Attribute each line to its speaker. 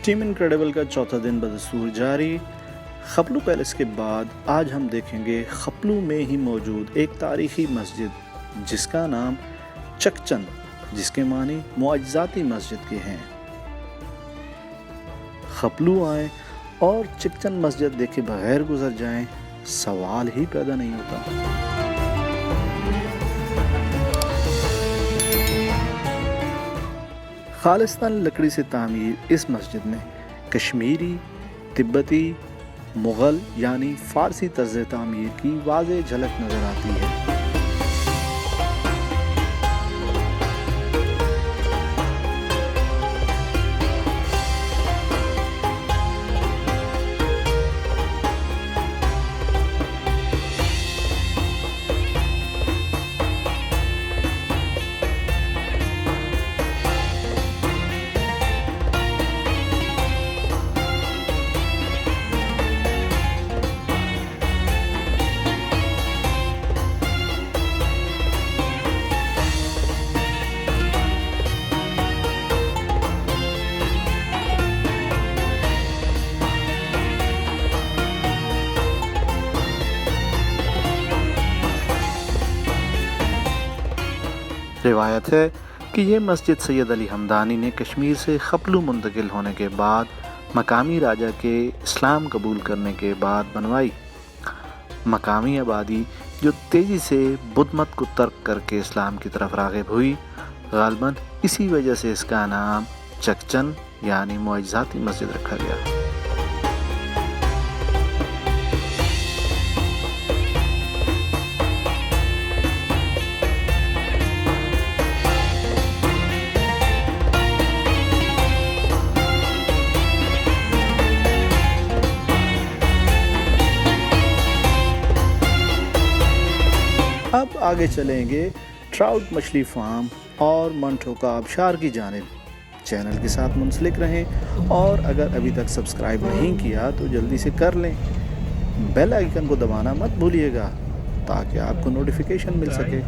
Speaker 1: Team incredible کا چوتھا دن بدستور جاری۔ خپلو پیلس کے بعد آج ہم دیکھیں گے خپلو میں ہی موجود ایک تاریخی مسجد جس کا نام چکچن، جس کے معنی معجزاتی مسجد کے ہیں۔ خپلو آئیں اور چکچن مسجد دیکھے بغیر گزر جائیں، سوال ہی پیدا نہیں ہوتا۔ خالصتاً لکڑی سے تعمیر اس مسجد میں کشمیری، تبتی، مغل یعنی فارسی طرز تعمیر کی واضح جھلک نظر آتی ہے۔ روایت ہے کہ یہ مسجد سید علی ہمدانی نے کشمیر سے خپلو منتقل ہونے کے بعد مقامی راجہ کے اسلام قبول کرنے کے بعد بنوائی۔ مقامی آبادی جو تیزی سے بدھ مت کو ترک کر کے اسلام کی طرف راغب ہوئی، غالباً اسی وجہ سے اس کا نام چکچن یعنی معجزاتی مسجد رکھا گیا۔ اب آگے چلیں گے ٹراؤٹ مچھلی فارم اور منٹو کا آبشار کی جانب۔ چینل کے ساتھ منسلک رہیں اور اگر ابھی تک سبسکرائب نہیں کیا تو جلدی سے کر لیں۔ بیل آئیکن کو دبانا مت بھولیے گا تاکہ آپ کو نوٹیفیکیشن مل سکے۔